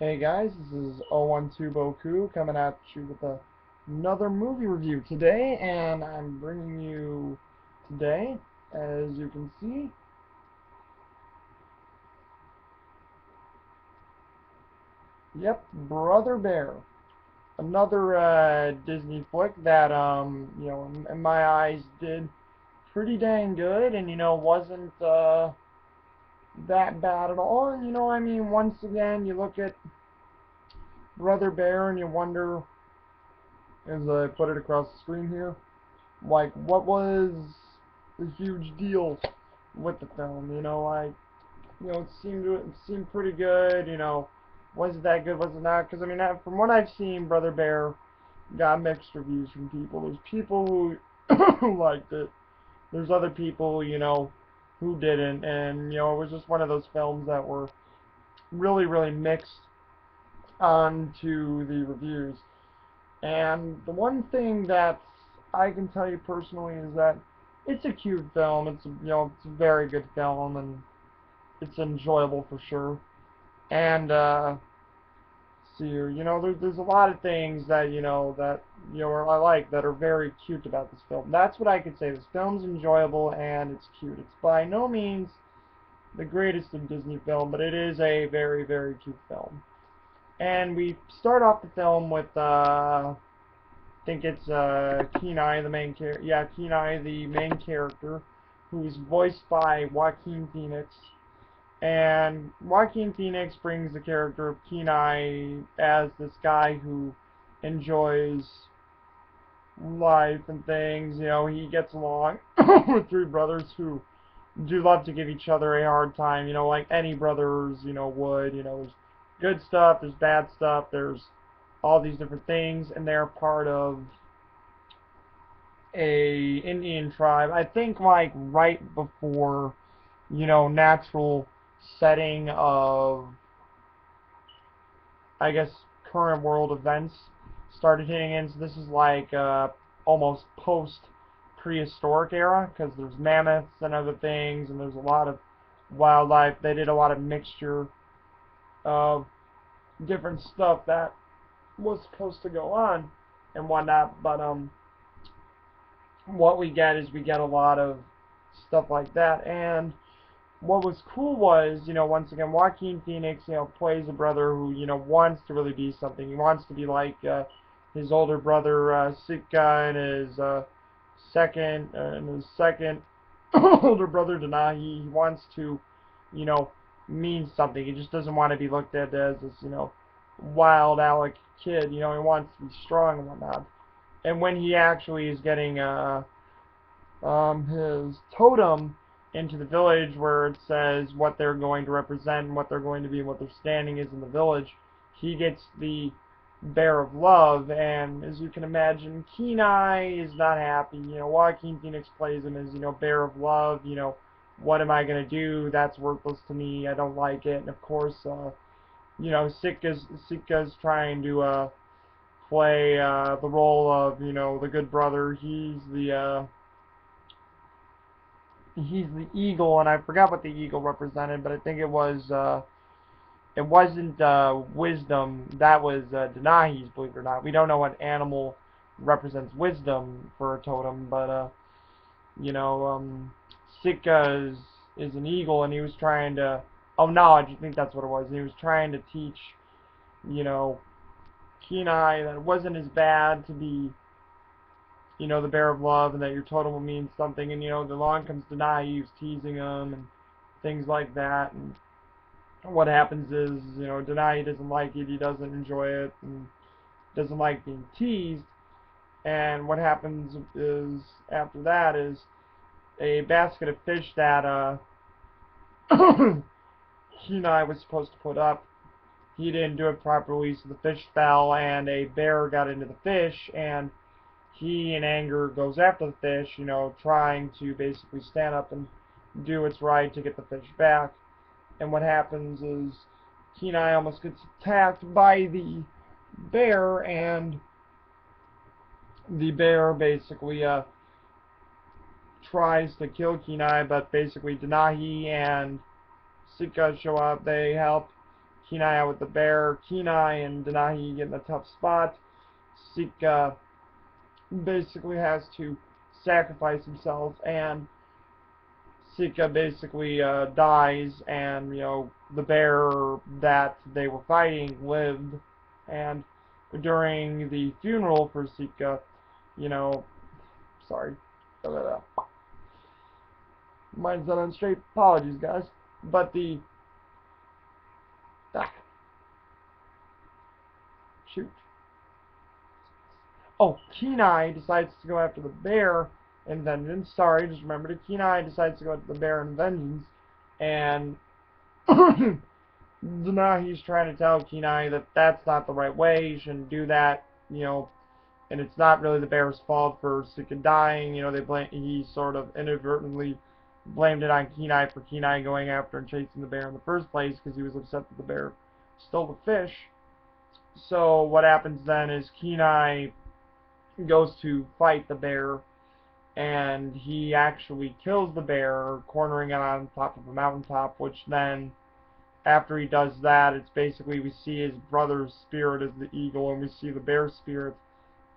Hey guys, this is 012 Boku coming at you with another movie review today, and I'm bringing you today, as you can see, yep, Brother Bear, another Disney flick that in my eyes did pretty dang good, and wasn't that bad at all. And I mean, once again, you look at Brother Bear and you wonder, as I put it across the screen here, like, what was the huge deal with the film? It seemed pretty good. Was it that good? Was it not? Because I mean, from what I've seen, Brother Bear got mixed reviews from people. There's people who who liked it. There's other people, who didn't, and it was just one of those films that were really, really mixed onto the reviews. And the one thing that I can tell you personally is that it's a cute film. It's a very good film, and it's enjoyable for sure. And see here, there's a lot of things that I like that are very cute about this film. That's what I could say. This film's enjoyable and it's cute. It's by no means the greatest in Disney film, but it is a very, very cute film. And we start off the film with think it's Kenai, the main character. Yeah, Kenai, the main character, who's voiced by Joaquin Phoenix. And Joaquin Phoenix brings the character of Kenai as this guy who enjoys life and things. He gets along with three brothers who do love to give each other a hard time. Like any brothers, would. There's good stuff, there's bad stuff, there's all these different things, and they're part of a Indian tribe. I think like right before, natural setting of, I guess, current world events started hitting in. So this is like almost post prehistoric era, because there's mammoths and other things, and there's a lot of wildlife. They did a lot of mixture of different stuff that was supposed to go on and whatnot, but what we get a lot of stuff like that. And what was cool was, once again, Joaquin Phoenix, plays a brother who, wants to really be something. He wants to be like his older brother Sitka, and his second older brother Denahi. He wants to, you know, mean something. He just doesn't want to be looked at as this, wild Alec kid. He wants to be strong and whatnot. And when he actually is getting his totem into the village, where it says what they're going to represent and what they're going to be and what their standing is in the village, he gets the Bear of Love. And as you can imagine, Kenai is not happy. Joaquin Phoenix plays him as, Bear of Love. What am I going to do? That's worthless to me. I don't like it. And of course, Sitka's trying to play the role of, the good brother. He's the eagle, and I forgot what the eagle represented, but I think it wasn't wisdom. That was Denahi's, believe it or not. We don't know what animal represents wisdom for a totem, but Sitka is an eagle, and he was trying to, oh, knowledge, I think that's what it was. And he was trying to teach, you know, Kenai that it wasn't as bad to be, the Bear of Love, and that your totem will mean something. And the along comes Denahi, he was teasing him and things like that. And what happens is, Denahi doesn't like it, he doesn't enjoy it, and doesn't like being teased. And what happens is, after that, is a basket of fish that Kenai was supposed to put up. He didn't do it properly, so the fish fell, and a bear got into the fish, and he, in anger, goes after the fish, trying to basically stand up and do what's right to get the fish back. And what happens is Kenai almost gets attacked by the bear, and the bear basically tries to kill Kenai, but basically Denahi and Sitka show up. They help Kenai out with the bear. Kenai and Denahi get in a tough spot. Sika basically has to sacrifice himself, and Sika basically dies, and the bear that they were fighting lived, and during the funeral for Sika, you know, sorry, mind's not on straight. Apologies, guys, but ah, shoot. Oh, Kenai decides to go after the bear in vengeance. Sorry, just remembered it. Kenai decides to go after the bear in vengeance, and Denahi's trying to tell Kenai that that's not the right way. You shouldn't do that. And it's not really the bear's fault for Sika dying. He sort of inadvertently blamed it on Kenai for Kenai going after and chasing the bear in the first place because he was upset that the bear stole the fish. So what happens then is Kenai goes to fight the bear, and he actually kills the bear, cornering it on top of a mountaintop, which then, after he does that, it's basically we see his brother's spirit as the eagle, and we see the bear's spirit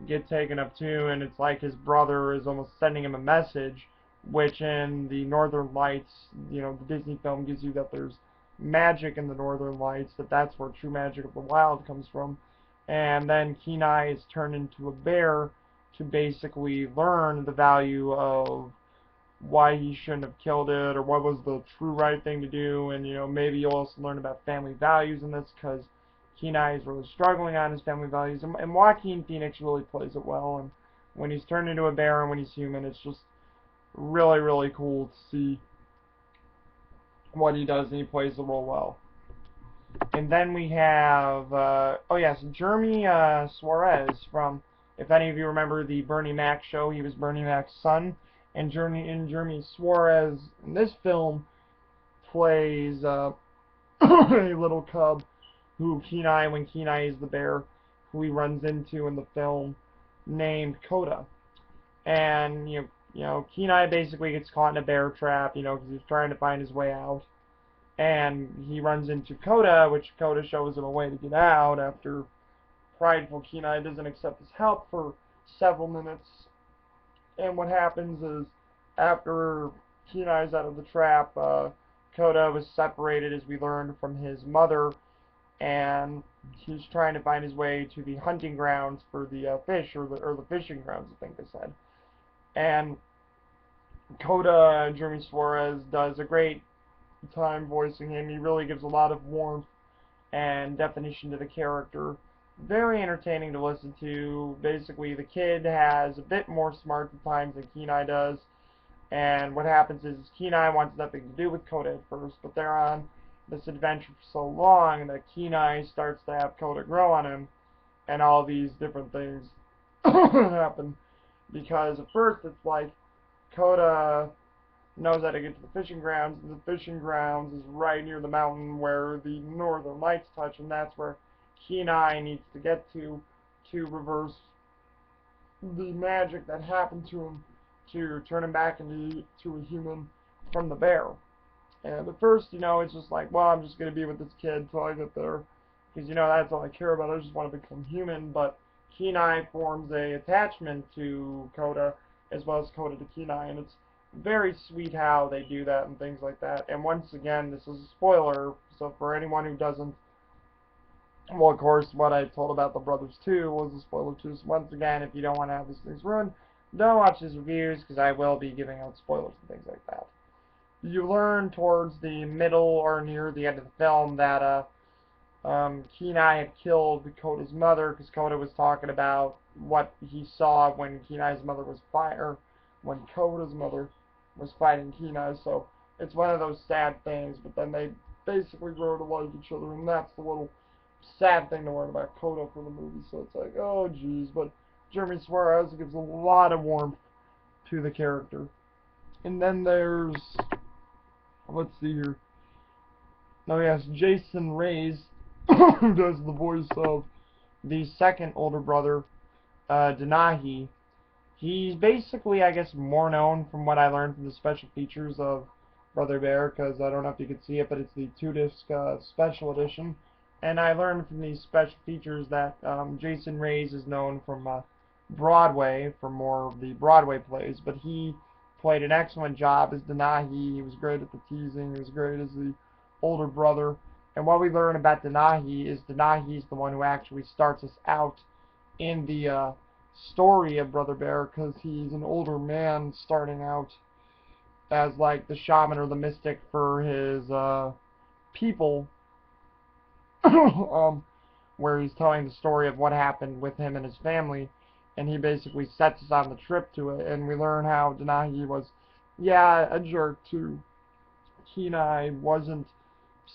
get taken up too, and it's like his brother is almost sending him a message, which in the Northern Lights, the Disney film gives you that there's magic in the Northern Lights, that's where true magic of the wild comes from. And then Kenai is turned into a bear to basically learn the value of why he shouldn't have killed it, or what was the true right thing to do, and maybe you'll also learn about family values in this, because Kenai is really struggling on his family values, and Joaquin Phoenix really plays it well, and when he's turned into a bear and when he's human, it's just really, really cool to see what he does, and he plays the role well. And then we have, oh yes, Jeremy Suarez from, if any of you remember the Bernie Mac show, he was Bernie Mac's son, and Jeremy Suarez in this film plays a little cub who when Kenai is the bear, who he runs into in the film, named Coda. And, Kenai basically gets caught in a bear trap, because he's trying to find his way out. And he runs into Coda, which Coda shows him a way to get out after prideful Kenai doesn't accept his help for several minutes. And what happens is, after Kenai's out of the trap, Coda was separated, as we learned, from his mother, and he's trying to find his way to the hunting grounds for the fish, or the fishing grounds, I think they said. And Coda, Jeremy Suarez, does a great time voicing him. He really gives a lot of warmth and definition to the character. Very entertaining to listen to. Basically, the kid has a bit more smarts at times than Kenai does. And what happens is Kenai wants nothing to do with Coda at first, but they're on this adventure for so long that Kenai starts to have Coda grow on him, and all these different things happen. Because at first it's like Coda knows how to get to the fishing grounds, and the fishing grounds is right near the mountain where the Northern Lights touch, and that's where Kenai needs to get to reverse the magic that happened to him, to turn him back into a human from the bear. And at first, it's just like, well, I'm just going to be with this kid till I get there, because, that's all I care about. I just want to become human. But Kenai forms a attachment to Coda, as well as Coda to Kenai, and it's very sweet how they do that and things like that. And once again, this is a spoiler, so for anyone who doesn't, well, of course, what I told about the brothers too was a spoiler too. So once again, if you don't want to have these things ruined, don't watch these reviews, because I will be giving out spoilers and things like that. You learn towards the middle or near the end of the film that Kenai had killed Coda's mother, because Coda was talking about what he saw when Kenai's mother was when Coda's mother was fighting Kenai. So it's one of those sad things, but then they basically grow to like each other, and that's the little sad thing to learn about Coda for the movie. So it's like, oh geez, but Jeremy Suarez gives a lot of warmth to the character. And then there's, let's see here, oh yes, Jason Reyes, who does the voice of the second older brother, Denahi. He's basically, I guess, more known from what I learned from the special features of Brother Bear, because I don't know if you can see it, but it's the 2-disc special edition, And I learned from these special features that Jason Reyes is known from Broadway for more of the Broadway plays, but he played an excellent job as Denahi. He was great at the teasing. He was great as the older brother. And what we learn about Denahi is Denahi's the one who actually starts us out in the story of Brother Bear, because he's an older man starting out as like the shaman or the mystic for his people, where he's telling the story of what happened with him and his family, and he basically sets us on the trip to it, and we learn how Denahi was, yeah, a jerk to Kenai, wasn't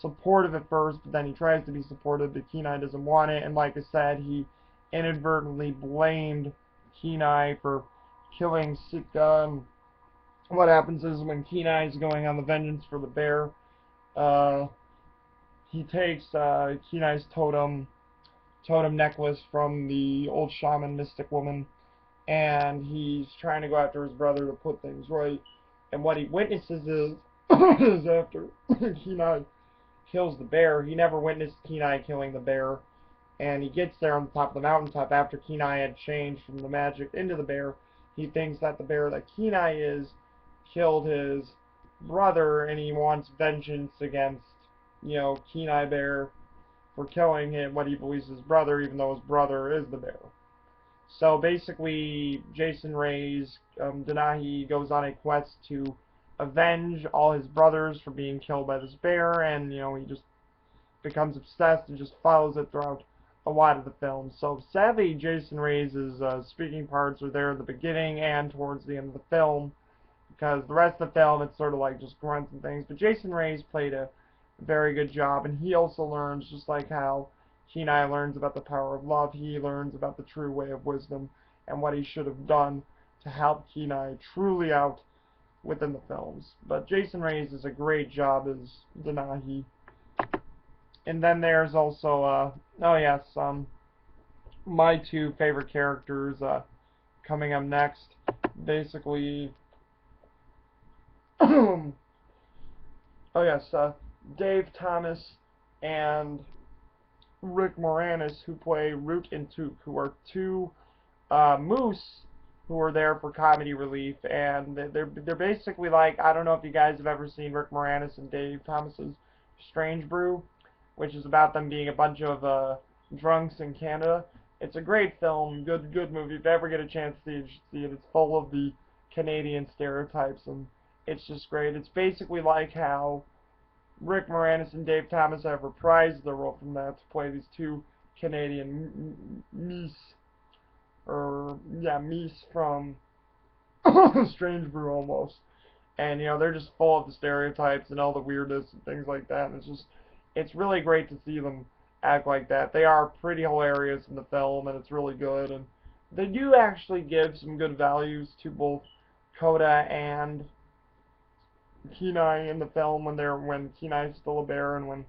supportive at first, but then he tries to be supportive, but Kenai doesn't want it, and like I said, he inadvertently blamed Kenai for killing Sitka, and what happens is when Kenai is going on the vengeance for the bear, uh, he takes Kenai's totem necklace from the old shaman mystic woman, and he's trying to go after his brother to put things right. And what he witnesses is, is after Kenai kills the bear, he never witnessed Kenai killing the bear, and he gets there on the top of the mountaintop after Kenai had changed from the magic into the bear. He thinks that the bear that Kenai is killed his brother, and he wants vengeance against, Kenai Bear for killing him, what he believes is his brother, even though his brother is the bear. So basically, Jason Reyes, Denahi goes on a quest to avenge all his brothers for being killed by this bear, and he just becomes obsessed and just follows it throughout a lot of the film. So sadly, Jason Reyes' speaking parts are there at the beginning and towards the end of the film, because the rest of the film it's sort of like just grunts and things. But Jason Reyes played a very good job, and he also learns, just like how Kenai learns about the power of love, he learns about the true way of wisdom and what he should have done to help Kenai truly out within the films. But Jason Reyes does a great job as Denahi. And then there's also, oh yes, my two favorite characters coming up next. Basically, oh yes, Dave Thomas and Rick Moranis, who play Root and Took, who are two moose who are there for comedy relief, and they're basically like, I don't know if you guys have ever seen Rick Moranis and Dave Thomas's Strange Brew, which is about them being a bunch of drunks in Canada. It's a great film, good movie. If you ever get a chance to see it, you should see it. It's full of the Canadian stereotypes, and it's just great. It's basically like how Rick Moranis and Dave Thomas have reprised their role from that to play these two Canadian meese, or yeah, meese from Strange Brew almost. And they're just full of the stereotypes and all the weirdness and things like that. And it's really great to see them act like that. They are pretty hilarious in the film, and it's really good. And they do actually give some good values to both Coda and Kenai in the film, when Kenai's still a bear and when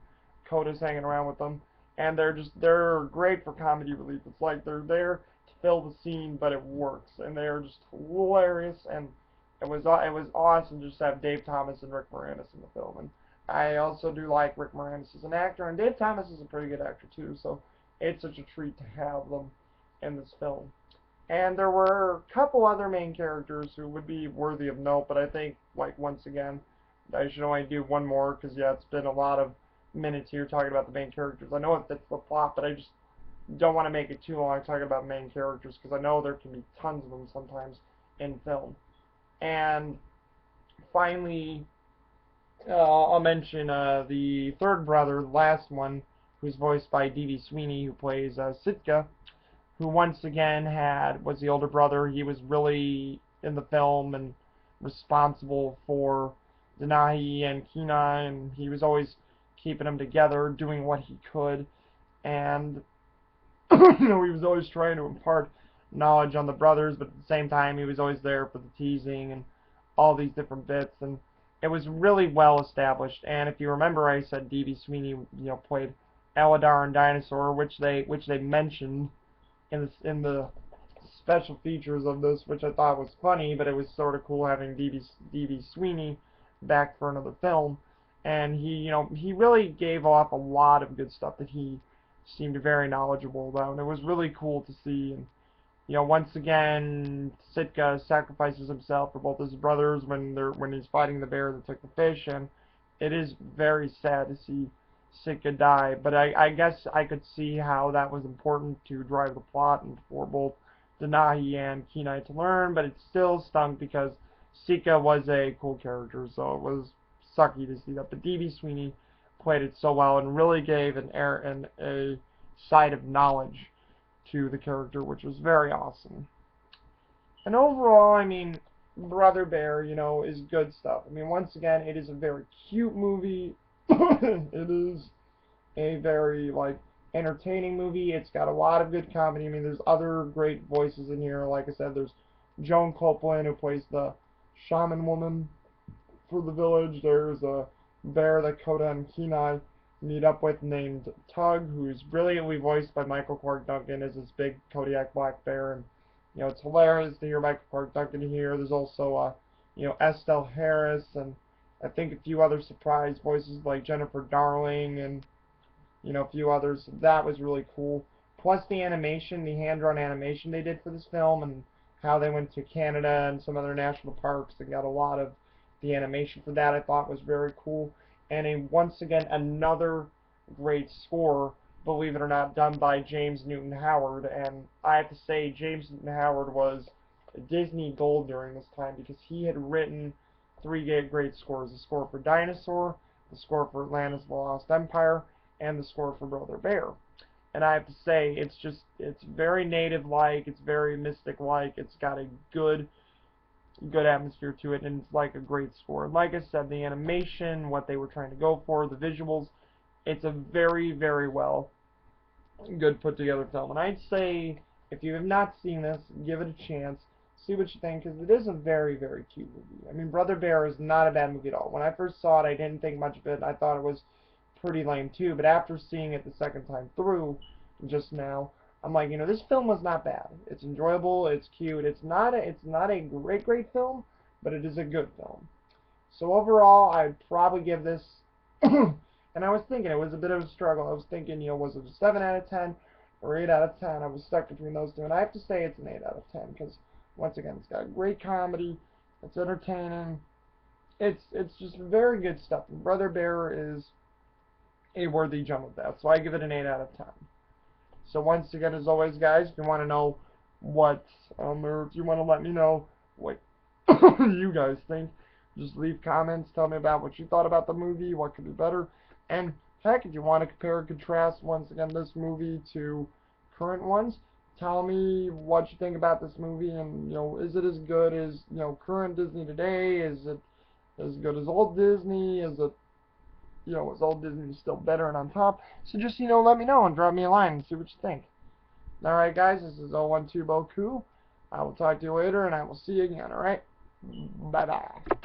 Coda's hanging around with them. And they're great for comedy relief. It's like they're there to fill the scene, but it works, and they're just hilarious. And it was awesome just to have Dave Thomas and Rick Moranis in the film. And I also do like Rick Moranis as an actor, and Dave Thomas is a pretty good actor too, so it's such a treat to have them in this film. And there were a couple other main characters who would be worthy of note, but I think, like, once again, I should only do one more, because, yeah, it's been a lot of minutes here talking about the main characters. I know it fits the plot, but I just don't want to make it too long talking about main characters, because I know there can be tons of them sometimes in film. And finally, I'll mention the third brother, the last one, who's voiced by D.B. Sweeney, who plays Sitka, who once again was the older brother. He was really in the film and responsible for Denahi and Kenai, and he was always keeping them together, doing what he could, and he was always trying to impart knowledge on the brothers, but at the same time he was always there for the teasing and all these different bits, and it was really well established. And if you remember, I said D.B. Sweeney, played Aladar and Dinosaur, which they mentioned in the special features of this, which I thought was funny, but it was sort of cool having D.B. Sweeney back for another film. and he really gave off a lot of good stuff that he seemed very knowledgeable about, and it was really cool to see. And once again, Sitka sacrifices himself for both his brothers when he's fighting the bear that took the fish, and it is very sad to see Sitka die. But I guess I could see how that was important to drive the plot and for both Denahi and Kenai to learn, but it still stunk because Sitka was a cool character, so it was sucky to see that. But D.B. Sweeney played it so well and really gave a side of knowledge to the character, which was very awesome. And overall, I mean, Brother Bear, is good stuff. I mean, once again, it is a very cute movie. It is a very, entertaining movie. It's got a lot of good comedy. I mean, there's other great voices in here. Like I said, there's Joan Copeland, who plays the shaman woman for the village. There's a bear that Coda and Kenai meet up with named Tug, who's brilliantly voiced by Michael Clark Duncan as this big Kodiak black bear. And, it's hilarious to hear Michael Clark Duncan here. There's also, Estelle Harris, and I think a few other surprise voices like Jennifer Darling and, a few others. That was really cool. Plus the animation, the hand-drawn animation they did for this film, and how they went to Canada and some other national parks and got a lot of the animation for that, I thought was very cool. And once again, another great score, believe it or not, done by James Newton Howard. And I have to say, James Newton Howard was Disney gold during this time, because he had written three great scores: the score for Dinosaur, the score for Atlantis: The Lost Empire, and the score for Brother Bear. And I have to say, it's very native-like, it's very mystic-like, it's got a good atmosphere to it, and it's like a great score. Like I said, the animation, what they were trying to go for, the visuals, it's a very, very well good put together film. And I'd say, if you have not seen this, give it a chance, see what you think, because it is a very, very cute movie. I mean, Brother Bear is not a bad movie at all. When I first saw it, I didn't think much of it. I thought it was pretty lame too, but after seeing it the second time through just now, I'm like, this film was not bad. It's enjoyable, it's cute. It's not a great film, but it is a good film. So overall, I'd probably give this and I was thinking, it was a bit of a struggle. I was thinking, was it a 7 out of 10 or 8 out of 10? I was stuck between those two, and I have to say it's an 8 out of 10, because once again, it's got great comedy, it's entertaining, it's just very good stuff. And Brother Bear is a worthy jump of that, so I give it an 8 out of 10. So once again, as always, guys, if you want to know what, or if you want to let me know what you guys think, just leave comments, tell me about what you thought about the movie, what could be better, and heck, if you want to compare and contrast, once again, this movie to current ones, tell me what you think about this movie, and, is it as good as, current Disney today? Is it as good as old Disney? Is it, is old Disney still better and on top? So just, let me know and drop me a line and see what you think. Alright, guys, this is 012 Boku. I will talk to you later, and I will see you again, alright? Bye-bye.